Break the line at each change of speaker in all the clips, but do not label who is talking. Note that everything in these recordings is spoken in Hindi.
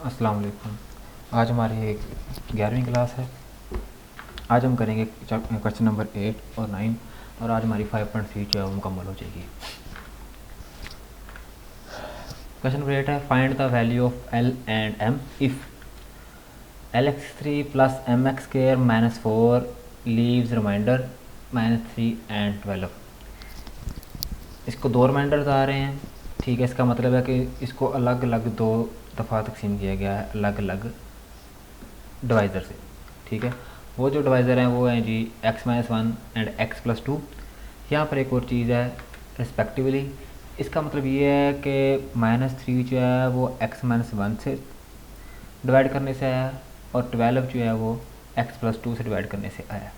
अस्सलाम वालेकुम। आज हमारी 11वीं क्लास है। आज हम करेंगे क्वेश्चन नंबर 8 और 9 और आज हमारी 5.3 जो है वो मुकम्मल हो जाएगी। क्वेश्चन नंबर 8 है find the value of l and m if LX3 plus MX² -4 leaves remainder -3 and 12। इसको दो रिमाइंडर्स आ रहे हैं, ठीक है। इसका मतलब है कि इसको अलग अलग दो दफ़ा तकसीम किया गया है अलग अलग डिवाइज़र से, ठीक है। वो जो डिवाइज़र हैं वो हैं जी x-1 एंड x+2। यहाँ पर एक और चीज़ है रिस्पेक्टिवली, इसका मतलब ये है कि -3 जो है वो x-1 से डिवाइड करने से आया और 12 जो है वो x+2 से डिवाइड करने से आया,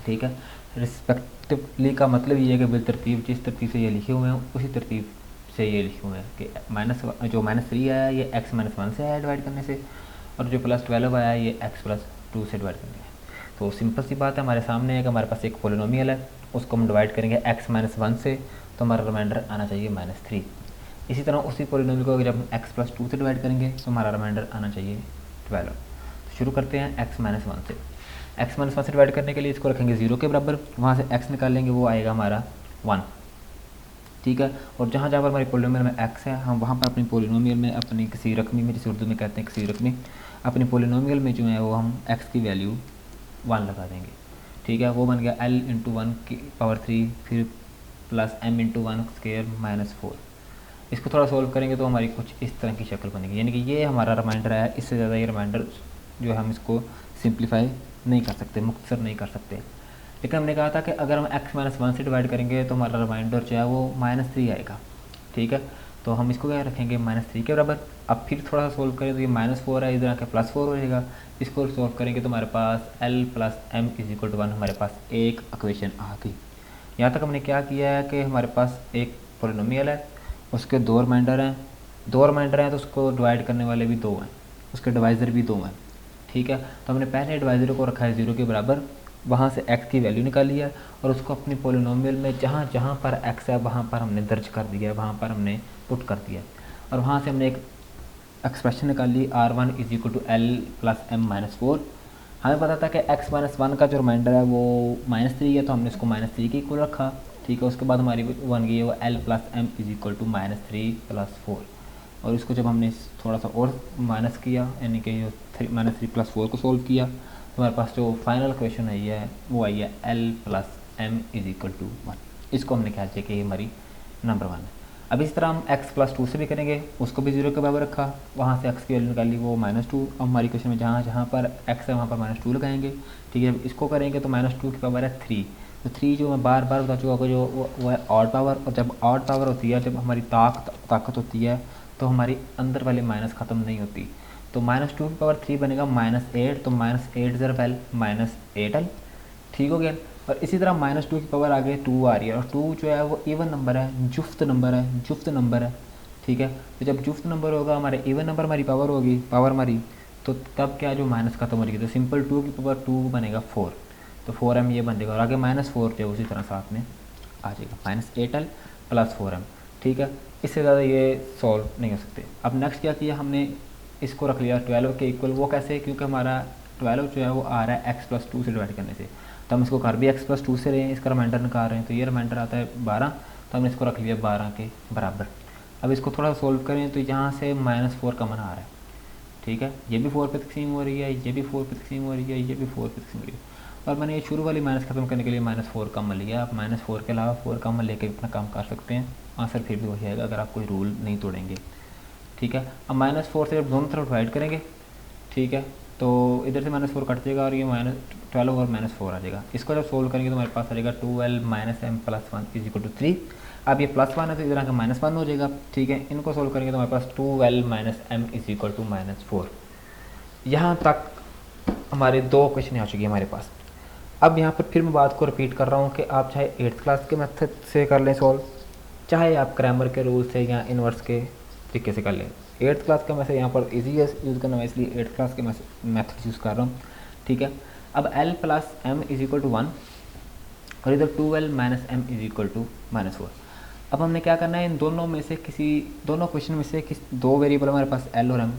ठीक है। रिस्पेक्टिवली का मतलब ये है कि बिलतरतीब जिस तरतीब से ये लिखे हुए हैं उसी तरतीब से ये लिखे हुए हैं कि -3 आया ये x-1 से आया डिवाइड करने से और जो +12 आया ये x+2 से डिवाइड करने से। तो सिंपल सी बात है, हमारे सामने है कि हमारे पास एक पोलिनोमियल है, उसको हम डिवाइड करेंगे x-1 से, तो हमारा रिमाइंडर आना चाहिए -3। इसी तरह उसी पोलिनोमियल को जब हम x+2 से डिवाइड करेंगे तो हमारा रिमाइंडर आना चाहिए 12। तो शुरू करते हैं x-1 से। x-1 से डिवाइड करने के लिए इसको रखेंगे 0 के बराबर, वहाँ से x निकाल लेंगे, वो आएगा हमारा 1, ठीक है। और जहाँ जहाँ पर हमारी पोलिनोमियल में x है हम वहाँ पर अपनी पोलिनोमियल में अपनी किसी रकमी में, जिसे उर्दू में कहते हैं किसी रकमी, अपनी पोलिनोमियल में जो है वो हम x की वैल्यू 1 लगा देंगे, ठीक है। वो बन गया l इंटू 1 की पावर 3 फिर प्लस m इंटू 1² -4। इसको थोड़ा सोल्व करेंगे तो हमारी कुछ इस तरह की शक्ल बनेगी, यानी कि ये हमारा रिमाइंडर है। इससे ज़्यादा ये रिमाइंडर जो है हम इसको सिंप्लीफाई नहीं कर सकते, मुख्तसर नहीं कर सकते। लेकिन हमने कहा था कि अगर हम x-1 से डिवाइड करेंगे तो हमारा रिमाइंडर जो है वो -3 आएगा, ठीक है। तो हम इसको क्या रखेंगे -3 के बराबर। अब फिर थोड़ा सा सोल्व करें तो ये -4 है, इधर आके +4 हो जाएगा। इसको सोल्व करेंगे तो हमारे पास l + m = 1 हमारे पास एक इक्वेशन आ गई। यहाँ तक हमने क्या किया है कि हमारे पास एक पोलिनोमियल है, उसके दो रिमाइंडर हैं तो उसको डिवाइड करने वाले भी दो हैं, उसके डिवाइज़र भी दो हैं, ठीक है। तो हमने पहले डिवाइज़र को रखा है 0 के बराबर, वहाँ से x की वैल्यू निकाली है और उसको अपनी पोलिनोमियल में जहाँ जहाँ पर x है वहाँ पर हमने दर्ज कर दिया है, वहाँ पर हमने पुट कर दिया और वहाँ से हमने एक एक्सप्रेशन निकाली r1 = l + m-4। हमें पता था कि x-1 का जो रिमाइंडर है वो -3 है, तो हमने इसको -3 के इक्वल रखा, ठीक है। उसके बाद हमारी बन गई है वो l + m = -3 + 4 और इसको जब हमने थोड़ा सा और माइनस किया, यानी कि -3 + 4 को सोल्व किया, तो हमारे पास जो फाइनल क्वेश्चन आई है वो आई है l + m = 1। इसको हमने क्या किया कि हमारी नंबर 1 है। अब इस तरह हम x+2 से भी करेंगे, उसको भी 0 के बराबर रखा, वहाँ से x की वैल्यू निकाली वो -2। अब हमारी क्वेश्चन में जहाँ जहाँ पर x है वहाँ पर -2 लगाएंगे, ठीक है। इसको करेंगे तो -2 की पावर है 3, तो 3 जो मैं बार बार बता चुका हूँ जो वो है ऑड पावर, और जब ऑड पावर होती है, जब हमारी ताकत होती है तो हमारी अंदर वाली माइनस ख़त्म नहीं होती। तो -2 की पावर 3 बनेगा -8, तो -8 ज़र -l -8l, ठीक हो गया। और इसी तरह -2 की पावर आगे 2 आ रही है और 2 जो है वो इवन नंबर है, जुफ्त नंबर है, ठीक है। तो जब जुफ्त नंबर होगा, हमारे इवन नंबर हमारी पावर होगी, पावर हमारी, तो तब क्या जो माइनस खत्म हो जाएगी, तो सिंपल 2 की पावर 2 बनेगा 4, तो 4m ये बन जाएगा और आगे -4 जो उसी तरह साथ में आ जाएगा -8l + 4m, ठीक है। इससे ज़्यादा ये सॉल्व नहीं हो सकते। अब नेक्स्ट क्या किया हमने, इसको रख लिया 12 के इक्वल। वो कैसे, क्योंकि हमारा 12 जो है वो आ रहा है x+2 से डिवाइड करने से, तो हम इसको कर भी x+2 से रहे हैं, इसका रिमाइंडर निकाल रहे हैं, तो ये रिमाइंडर आता है 12, तो हमने इसको रख लिया 12 के बराबर। अब इसको थोड़ा सोल्व करें तो यहाँ से -4 कमन आ रहा है, ठीक है। ये भी 4 पे तकसीम हो रही है, ये भी 4 पे तकसीम हो रही है, ये भी 4 पे तकसीम हो रही है, और मैंने ये शुरू वाली माइनस ख़त्म करने के लिए -4 कमन लिया। आप -4 के अलावा 4 कमन लेके अपना काम कर सकते हैं, आंसर फिर भी हो जाएगा अगर आप कोई रूल नहीं तोड़ेंगे, ठीक है। अब -4 से जब दोनों तरफ डिवाइड करेंगे, ठीक है, तो इधर से -4 कट जाएगा और ये -12 और -4 आ जाएगा। इसको जब सोल्व करेंगे तो हमारे पास आ जाएगा 2l - m + 1 = 3। अब ये +1 है तो इधर आकर -1 हो जाएगा, ठीक है। इनको सोल्व करेंगे तो हमारे पास 2l - m = -4। यहाँ तक हमारे दो क्वेश्चन आ चुकी है हमारे पास। अब यहाँ पर फिर मैं बात को रिपीट कर रहा हूँ कि आप चाहे 8th क्लास के मेथड से कर लें सॉल्व, चाहे आप क्रैमर के रूल से या इनवर्स के तरीके से कर लें। 8th क्लास का मैं यहाँ पर इजी यूज़ करना है, इसलिए 8th क्लास के मेथड यूज़ कर रहा हूँ, ठीक है। अब l + m = 1 और इधर 2l - m = -4। अब हमने क्या करना है, इन दोनों में से दोनों क्वेश्चन में से दो वेरिएबल हमारे पास l और m,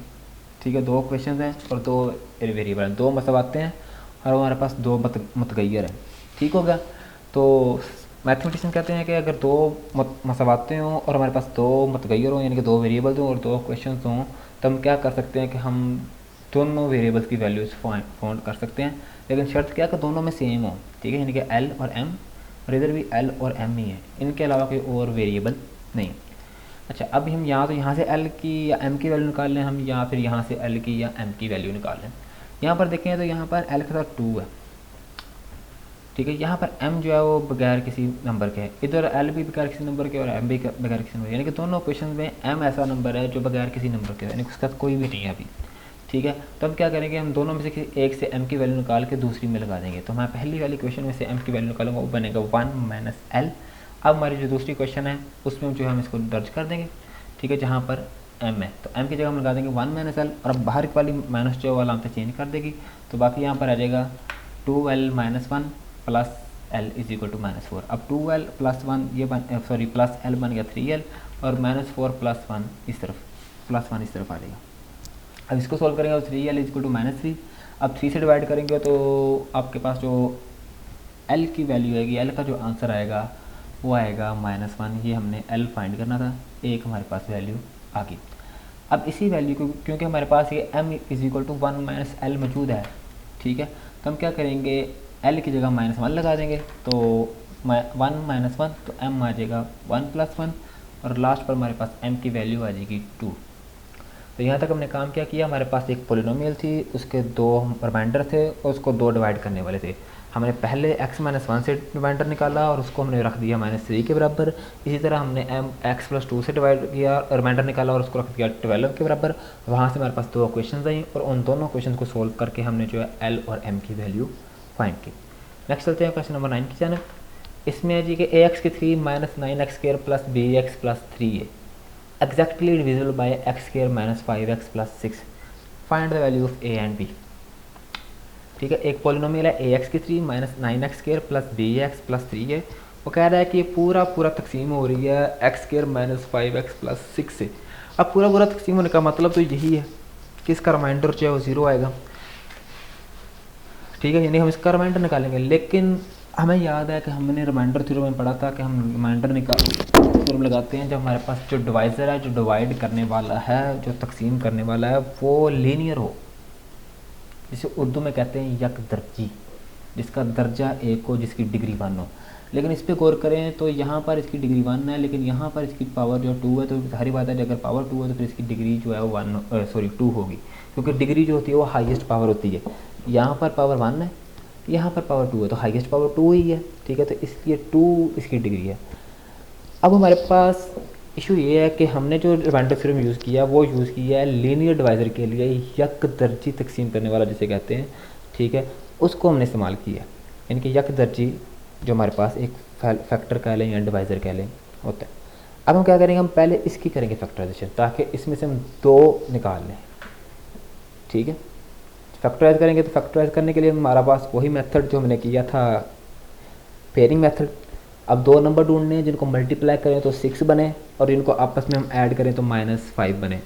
ठीक है, 2 क्वेश्चन हैं और 2 वेरिएबल हैं, 2 मसवाते हैं और हमारे पास 2 मुतगैर हैं। ठीक हो गया। तो मैथमेटिशियन कहते हैं कि अगर 2 मसवाते हों और हमारे पास 2 मुतगैर हों, यानी कि 2 वेरिएबल हों और 2 क्वेश्चन हों, तो हम क्या कर सकते हैं कि हम दोनों वेरिएबल्स की वैल्यूज फाइंड कर सकते हैं। लेकिन शर्त क्या कि दोनों में सेम हो। ठीक है, यानी कि एल और एम, और इधर भी एल और एम ही है, इनके अलावा कोई और वेरिएबल नहीं। अच्छा, अब हम यहाँ से एल की या एम की वैल्यू निकाल लें हम, या फिर यहाँ से एल की या एम की वैल्यू निकाल लें। यहाँ पर देखें तो यहाँ पर एल के साथ 2 है। ठीक है, यहाँ पर एम जो है वो बगैर किसी नंबर के है, इधर एल भी बगैर किसी नंबर के और एम भी बगैर किसी नंबर, यानी कि दोनों क्वेश्चन में एम ऐसा नंबर है जो बगैर किसी नंबर के है, यानी उसका कोई भी नहीं है अभी। ठीक है, तो हम क्या करेंगे, हम दोनों में से किसी एक से एम की वैल्यू निकाल के दूसरी में लगा देंगे। तो मैं पहली वाली क्वेश्चन में से एम की वैल्यू निकालूंगा, वो बनेगा 1 - एल। अब हमारी जो दूसरी क्वेश्चन है उसमें जो हम इसको दर्ज कर देंगे। ठीक है, जहाँ पर एम है तो एम की जगह हम लगा देंगे 1 - एल, और अब बाहर वाली माइनस जो वाला हमसे चेंज कर देगी, तो बाकी यहाँ पर आ जाएगा 2l - 1 plus l is equal to -4। अब 2l + 1 ये प्लस l बन गया 3l, और -4 + 1 इस तरफ, +1 इस तरफ आ जाएगा। अब इसको सॉल्व करेंगे तो 3l इज इक्वल टू -3। अब 3 से डिवाइड करेंगे तो आपके पास जो l की वैल्यू आएगी, l का जो आंसर आएगा वो आएगा -1। ये हमने l फाइंड करना था, एक हमारे पास वैल्यू आ गई। अब इसी वैल्यू को, क्योंकि हमारे पास ये m is equal to 1 - l मौजूद है, ठीक है, तो हम क्या करेंगे, l की जगह -1 लगा देंगे, तो 1 - 1 तो m आ जाएगा 1 + 1, और लास्ट पर हमारे पास m की वैल्यू आ जाएगी 2। तो यहाँ तक हमने काम क्या किया, हमारे पास एक पोलिनोमियल थी, उसके 2 रिमाइंडर थे और उसको 2 डिवाइड करने वाले थे। हमने पहले x - 1 से रिमाइंडर निकाला और उसको हमने रख दिया -3 के बराबर। इसी तरह हमने x + 2 से डिवाइड किया, रिमाइंडर निकाला और उसको रख दिया 12 के बराबर। वहाँ से हमारे पास 2 क्वेश्चन आई और उन दोनों क्वेश्चन को सोल्व करके हमने जो है l और m की वैल्यू फाइंड की। नेक्स्ट चलते हैं क्वेश्चन नंबर 9 की जानब। इसमें है जी कि ax³ - 9x² + bx + 3a exactly divisible by x² - 5x + 6, find the value of a and b। ठीक है, एक पॉलिनोमियल है ax³ - 9x² + bx + 3a। वो कह रहा है कि ये पूरा तकसीम हो रही है x² - 5x + 6 से। अब पूरा तकसीम होने का मतलब तो यही है कि इसका रिमाइंडर जो है वो 0 आएगा। ठीक है, यानी हम इसका रिमाइंडर निकालेंगे, लेकिन हमें याद है कि हमने रिमाइंडर थ्योरम में पढ़ा था कि हम रिमाइंडर थ्योरम लगाते हैं जब हमारे पास जो डिवाइज़र है, जो डिवाइड करने वाला है, जो तकसीम करने वाला है, वो लीनियर हो, जिसे उर्दू में कहते हैं यकदर्जी, जिसका दर्जा 1 हो, जिसकी डिग्री 1 हो। लेकिन इस पर गौर करें तो यहाँ पर इसकी डिग्री 1 है, लेकिन यहाँ पर इसकी पावर जो 2 है, तो सारी बात है अगर पावर 2 है तो फिर इसकी डिग्री जो है वो 2 होगी, क्योंकि डिग्री जो होती है वो हाईएस्ट पावर होती है। यहाँ पर पावर 1 है, यहाँ पर पावर 2 है, तो हाईएस्ट पावर 2 ही है। ठीक है, तो इसलिए 2 इसकी डिग्री है। अब हमारे पास इशू ये है कि हमने जो रिमाइंडर थ्योरम यूज़ किया वो यूज़ किया है लीनियर डिवाइज़र के लिए, यकदर्जी तकसीम करने वाला जिसे कहते हैं। ठीक है, उसको हमने इस्तेमाल किया, यानी कि यकदर्जी जो हमारे पास एक फैक्टर कह लें या डिवाइज़र कह लें होता है। अब हम क्या करेंगे, हम पहले इसकी करेंगे फैक्टराइजेशन, ताकि इसमें से हम 2 निकाल लें। ठीक है, फैक्टराइज करेंगे तो फैक्टराइज करने के लिए हमारा पास वही मेथड जो हमने किया था, पेयरिंग मेथड। अब 2 नंबर ढूंढने हैं जिनको मल्टीप्लाई करें तो 6 बने, और इनको आपस में हम ऐड करें तो -5 बने।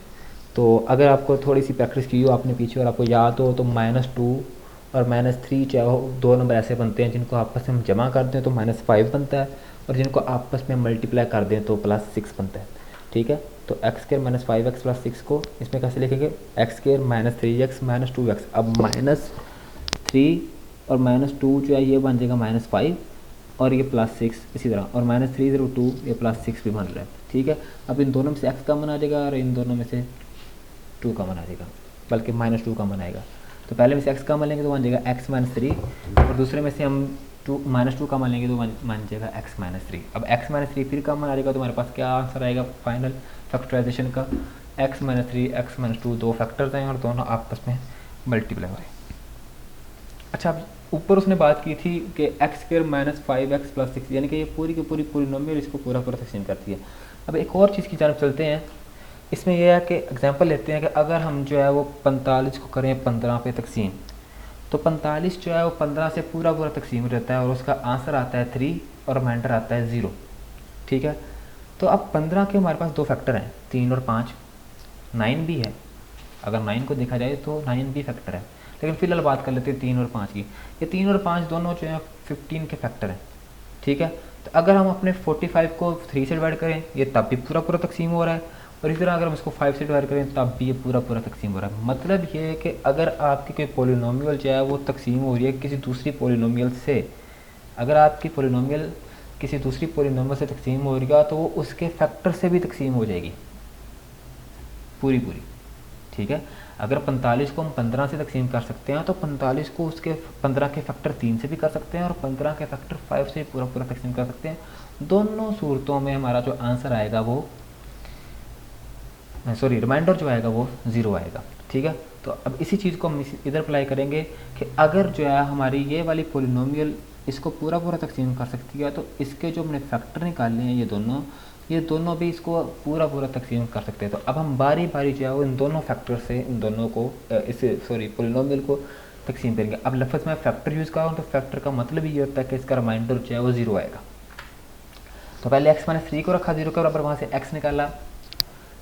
तो अगर आपको थोड़ी सी प्रैक्टिस की हो आपने पीछे और आपको याद हो तो -2 और -3 चाहे 2 नंबर ऐसे बनते हैं जिनको आपस में हम जमा कर दें तो -5 बनता है, और जिनको आपस में मल्टीप्लाई कर दें तो +6 बनता है। ठीक है, तो x² - 5x + 6 को इसमें कैसे लिखेंगे, x² - 3x - 2x। अब -3 और -2 जो है ये बन जाएगा -5, और ये +6 इसी तरह, और -3 0 2 ये +6 भी बन रहा है। ठीक है, अब इन दोनों में से x कॉमन आ जाएगा और इन दोनों में से 2 कॉमन आ जाएगा, बल्कि -2 कॉमन आएगा। तो पहले में से x कॉमन लेंगे तो बन जाएगा x - 3, और दूसरे में से हम -2 कॉमन लेंगे तो बन जाएगा x - 3। अब x - 3 फिर कॉमन आ जाएगा तो हमारे पास क्या आंसर आएगा फाइनल फैक्टराइजेशन का, x - 3 x - 2 2 फैक्टर्स हैं और दोनों आपस में मल्टीप्लाई हो रहे हैं। अच्छा, अब ऊपर उसने बात की थी कि x² - 5x + 6, यानी कि ये पूरी की पूरी पॉलिनोमियल इसको पूरा तकसीम करती है। अब एक और चीज़ की जानब चलते हैं, इसमें यह है कि एग्जांपल लेते हैं कि अगर हम जो है वो 45 को करें 15 पे तकसीम, तो 45 जो है वो 15 से पूरा तकसीम हो जाता है और उसका आंसर आता है 3 और रिमाइंडर आता है 0। ठीक है, तो अब 15 के हमारे पास 2 फैक्टर हैं, 3 और 5, 9 भी है, अगर 9 को देखा जाए तो 9 भी फैक्टर है, लेकिन फिलहाल बात कर लेते हैं 3 और 5 की। ये 3 और 5 दोनों जो है 15 के फैक्टर हैं, ठीक है। तो अगर हम अपने 45 को 3 से डिवाइड करें ये तब भी पूरा पूरा तकसीम हो रहा है, और इसी तरह अगर हम इसको 5 से डिवाइड करें तब भी ये पूरा पूरा तकसीम हो रहा है। मतलब ये है कि अगर आपकी कोई पोलिनोमियल जो है वो तकसीम हो रही है किसी दूसरी पोलिनोमियल से, अगर आपकी पोलिनोमियल किसी दूसरी पोलिनोमियल से तकसीम हो रही है तो वो उसके फैक्टर से भी तकसीम हो जाएगी पूरी पूरी, ठीक है। अगर 45 को हम 15 से तकसीम कर सकते हैं तो 45 को उसके 15 के फैक्टर 3 से भी कर सकते हैं और 15 के फैक्टर 5 से पूरा पूरा तकसीम कर सकते हैं। दोनों सूरतों में हमारा जो आंसर आएगा वो रिमाइंडर जो आएगा वो 0 आएगा, ठीक है। तो अब इसी चीज़ को हम इधर अप्लाई करेंगे कि अगर जो है हमारी ये वाली पोलिनोमियल इसको पूरा पूरा तकसीम कर सकती है तो इसके जो हमने फैक्टर निकाले हैं ये दोनों भी इसको पूरा पूरा तकसीम कर सकते हैं। तो अब हम बारी बारी जो है वो इन दोनों फैक्टर से इन दोनों को पोलिनोमियल को तकसीम करेंगे। अब लफ्ज़ में फैक्टर यूज़ कर रहा हूँ तो फैक्टर का मतलब ये होता है कि इसका रिमाइंडर जो है वो 0 आएगा। तो पहले x-3 को रखा 0 के बराबर, वहाँ से x निकाला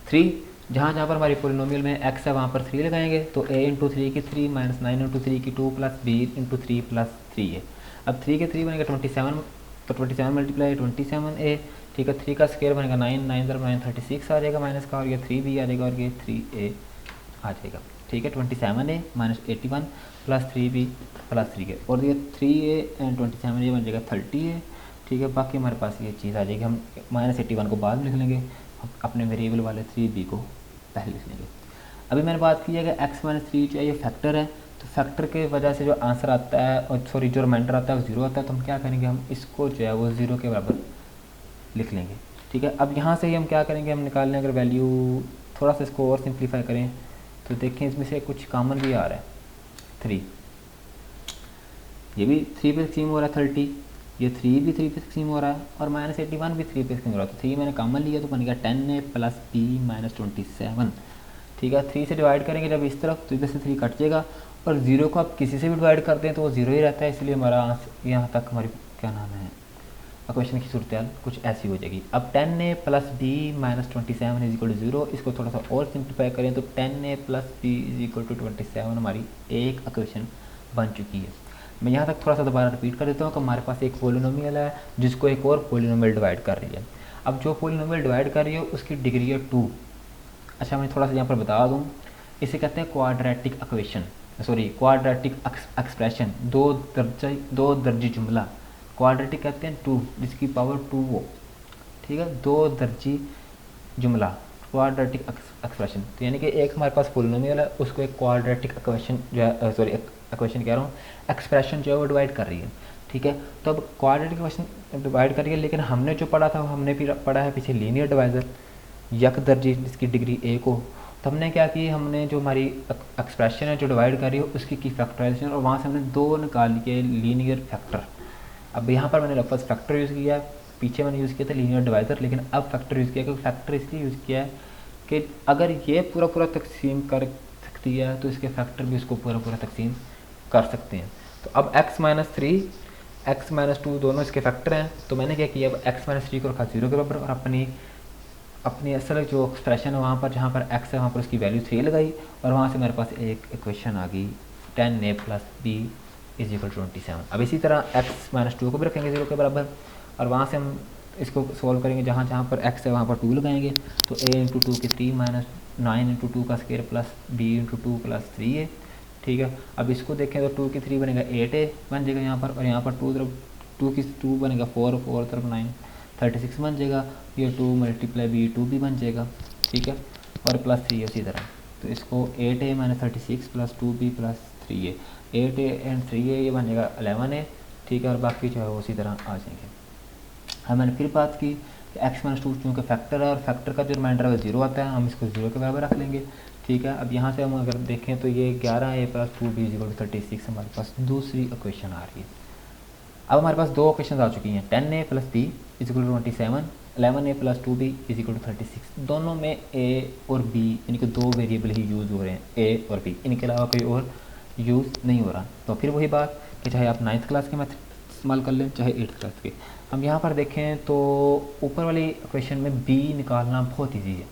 3, जहाँ जहाँ पर हमारी पोलिनोमियल में x है वहाँ पर 3 लगाएंगे, तो a इंटू 3 की 3 माइनस 9 इंटू 3 की 2 प्लस b इंटू 3 प्लस 3 है। अब 3 के 3 बनेगा 27, तो 27 मल्टीप्लाई 27a, ठीक है। 3 का स्क्वायर बनेगा 9, 9 × 9 36 आ जाएगा माइनस का, और ये 3b आ जाएगा और ये 3a आ जाएगा, ठीक है। 27a minus 81 plus 3b plus 3a, और ये 3a एंड 27 ये बन जाएगा 30a, ठीक है। बाकी हमारे पास ये चीज़ आ जाएगी, हम माइनस 81 को बाद में लिख लेंगे, अपने वेरिएबल वाले 3b को पहले लिख लेंगे। अभी मैंने बात की है कि x-3 जो है ये फैक्टर है, तो फैक्टर के वजह से जो आंसर आता है और जो रिमाइंडर आता है वो 0 आता है, तो हम क्या करेंगे, हम इसको जो है वो 0 के बराबर लिख लेंगे, ठीक है। अब यहाँ से ही हम क्या करेंगे, हम निकाल लें, अगर वैल्यू थोड़ा सा इसको और सिंप्लीफाई करें तो देखें इसमें से कुछ कॉमन भी आ रहा है 3, ये भी 3 पे तकसीम हो रहा है 30, ये 3 भी 3 पे तकसीम हो रहा है, और माइनस 81 भी 3 पे तकसीम हो रहा है। तो 3 मैंने कॉमन लिया तो बन गया 10a प्लस b माइनस 27, ठीक है। 3 से डिवाइड करेंगे जब इस तरफ तो इधर से 3 कट जाएगा, और 0 को आप किसी से भी डिवाइड करते हैं तो वो 0 ही रहता है, इसलिए हमारा आंसर यहाँ तक हमारी क्या नाम है इक्वेशन की सूरत कुछ ऐसी हो जाएगी। अब 10a plus b minus 27 is equal to 0, इसको थोड़ा सा और सिंप्लीफाई करें तो 10a plus b is equal to 27 हमारी एक इक्वेशन बन चुकी है। मैं यहाँ तक थोड़ा सा दोबारा रिपीट कर देता हूँ कि हमारे पास एक पोलिनोमियल है जिसको एक और पोलिनोमियल डिवाइड कर रही है। अब जो पोलिनोमियल डिवाइड कर रही है उसकी डिग्री है 2। अच्छा, मैं थोड़ा सा यहाँ पर बता दूँ, इसे कहते हैं क्वाड्रेटिक इक्वेशन, क्वाड्रेटिक एक्सप्रेशन, दो दर्जी जुमला। क्वाड्रेटिक कहते हैं 2 जिसकी पावर 2 हो, ठीक है, 2 दर्जी जुमला क्वाड्रेटिक एक्सप्रेशन। तो यानी कि एक हमारे पास पोलिनोमियल है, उसको एक क्वाड्रेटिक इक्वेशन जो है इक्वेशन कह रहा हूँ, एक्सप्रेशन जो है वो डिवाइड कर रही है, ठीक है। तो अब क्वाड्रेटिक इक्वेशन डिवाइड कर रही है, लेकिन हमने जो पढ़ा था हमने फिर पढ़ा है पीछे लीनियर डिवाइजर, यक दर्जी जिसकी डिग्री ए को। तो हमने क्या की, हमने जो हमारी एक्सप्रेशन है जो डिवाइड कर रही है उसकी की फैक्टराइजेशन, और वहाँ से हमने 2 निकाल लिए लीनियर फैक्टर। अब यहाँ पर मैंने लफ्ज़ फैक्टर यूज़ किया, पीछे मैंने यूज़ किया था लीनियर डिवाइजर, लेकिन अब फैक्टर यूज़ किया क्योंकि फैक्टर इसलिए यूज़ किया है कि अगर ये पूरा पूरा तकसीम कर सकती है तो इसके फैक्टर भी उसको पूरा पूरा तकसीम कर सकते हैं। तो अब x-3 x-2 दोनों इसके फैक्टर हैं, तो मैंने क्या किया, अब x-3 को रखा 0 के बराबर, और अपनी असल जो एक्सप्रेशन है वहाँ पर जहाँ पर x है वहाँ पर उसकी वैल्यू 3 लगाई, और वहाँ से मेरे पास एक इक्वेशन आ गई 10a plus b is equal to 27। अब इसी तरह x-2 को भी रखेंगे 0 के बराबर, और वहाँ से हम इसको सोल्व करेंगे, जहाँ जहाँ पर x है वहाँ पर 2 लगाएंगे, तो a इंटू 2 की 3 माइनस 9 इंटू 2 का square plus b into 2 plus 3a, ठीक है। अब इसको देखें तो 2 की 3 बनेगा 8a बन जाएगा यहाँ पर, और यहाँ पर 2 की 2 बनेगा 4 तरफ 9 36 बन जाएगा, ये 2 मल्टीप्लाई b 2 भी बन जाएगा, ठीक है, और प्लस 3 उसी तरह। तो इसको 8a minus 36 plus 2b plus 3a, 8a and 3a ये बन जाएगा 11a, ठीक है, और बाकी जो है उसी तरह आ जाएंगे। हम मैंने फिर बात की कि x-2 चूँकि फैक्टर है और फैक्टर का जो रिमाइंडर है वो 0 आता है, हम इसको 0 के बराबर रख लेंगे, ठीक है। अब यहाँ से हम अगर देखें तो ये 11a plus 2b is equal to 36 हमारे पास दूसरी इक्वेशन आ रही है। अब हमारे पास 2 इक्वेशन आ चुकी हैं, 10a plus b is equal to 27, 11a plus 2b is equal to 36। दोनों में a और b यानी कि 2 वेरिएबल ही यूज़ हो रहे हैं, a और b, इनके अलावा कोई और यूज़ नहीं हो रहा। तो फिर वही बात कि चाहे आप 9th क्लास के मैथड इस्तेमाल कर लें चाहे 8th क्लास के। हम यहाँ पर देखें तो ऊपर वाली इक्वेशन में b निकालना बहुत ईजी है,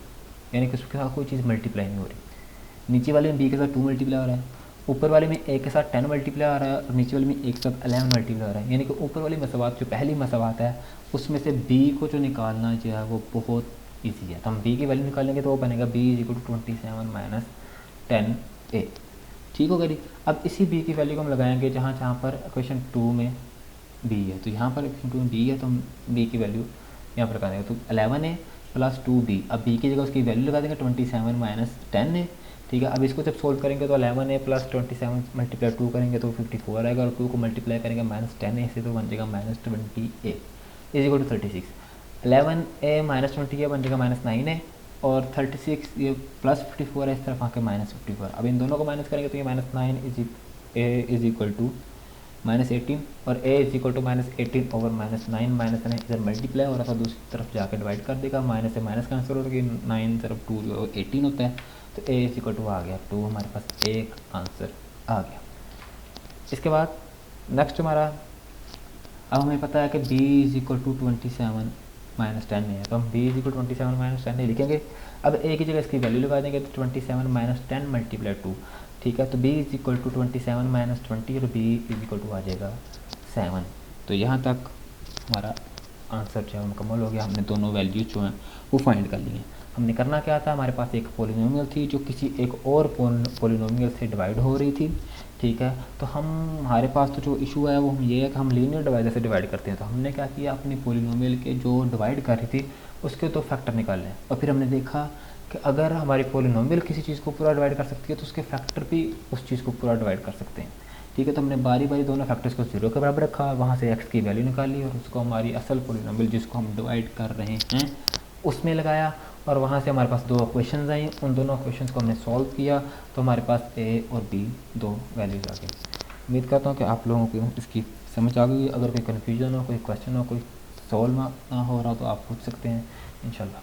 यानी कि उसके साथ कोई चीज़ मल्टीप्लाई नहीं हो रही। नीचे वाले में b के साथ 2 मल्टीप्लाई हो रहा है, ऊपर वाले में a के साथ 10 मल्टीप्लाई आ रहा है और नीचे वाले में a के साथ 11 मल्टीप्लाई हो रहा है। यानी कि ऊपर वाली मसवात जो पहली मसवात है उसमें से b को जो निकालना जो है वो बहुत ईजी है। तो हम b की वैल्यू निकालेंगे तो वो बनेगा b is equal to 27 minus 10a। ठीक होगा जी। अब इसी b की वैल्यू को हम लगाएंगे जहाँ जहाँ पर क्वेश्चन 2 में b है, तो यहाँ पर क्वेश्चन 2 में b है तो हम b की वैल्यू यहाँ पर लगा देंगे, तो 11a प्लस 2b। अब b की जगह उसकी वैल्यू लगा देंगे 27 माइनस 10a। ठीक है, अब इसको जब सोल्व करेंगे तो 11a प्लस 27 मल्टीप्लाई 2 करेंगे तो 54 आएगा और 2 को मल्टीप्लाई करेंगे माइनस 10a से तो बन जाएगा minus 20a is equal to 36। 11a minus 20a बन जाएगा माइनस 9a और 36 ये प्लस 54 है, इस तरफ आके माइनस 54। अब इन दोनों को माइनस करेंगे तो ये minus 9 is equal to minus 18 और a is equal to minus 18 over minus 9। Minus 9 इधर मल्टीप्लाई हो रहा था, दूसरी तरफ जाकर डिवाइड कर देगा, माइनस से माइनस का आंसर होता है कि 9 तरफ 2 जो 18 होता है, तो a इज इक्वल टू आ गया 2, हमारे पास एक आंसर आ गया। इसके बाद नेक्स्ट हमारा, अब हमें पता है कि b is equal to 27 minus 10 है, तो हम b is equal to 27 minus 10 लिखेंगे। अब a की जगह इसकी वैल्यू लगा देंगे तो 27 माइनस 10 मल्टीप्लाई 2। ठीक है, तो b is equal to 27 minus 20 और b इज इक्वल टू आ जाएगा 7। तो यहाँ तक हमारा आंसर जो है मुकम्मल हो गया। हमने दोनों वैल्यूज जो हैं वो फाइंड कर ली हैं। हमने करना क्या था, हमारे पास एक पॉलिनोमियल थी जो किसी एक और पॉलिनोमियल से डिवाइड हो रही थी। ठीक है, तो हमारे पास तो जो इशू है वो हम ये है कि हम लीनियर डिवाइडर से डिवाइड करते हैं। तो हमने क्या किया, अपनी पॉलिनोमियल के जो डिवाइड कर रही थी उसके तो फैक्टर निकाले और फिर हमने देखा कि अगर हमारी पॉलिनोमियल किसी चीज़ को पूरा डिवाइड कर सकती है तो उसके फैक्टर भी उस चीज़ को पूरा डिवाइड कर सकते हैं। ठीक है, तो हमने बारी बारी दोनों फैक्टर्स को 0 के बराबर रखा, वहाँ से x की वैल्यू निकाली और उसको हमारी असल पॉलिनोमियल जिसको हम डिवाइड कर रहे हैं उसमें लगाया और वहाँ से हमारे पास दो क्वेश्चन आई, उन दोनों क्वेश्चन को हमने सॉल्व किया तो हमारे पास a और b दो वैल्यूज आ गई। उम्मीद करता हूँ कि आप लोगों को इसकी समझ आ गई। अगर कोई कन्फ्यूजन हो, कोई क्वेश्चन हो, कोई सॉल्व ना हो रहा तो आप पूछ सकते हैं इंशाल्लाह।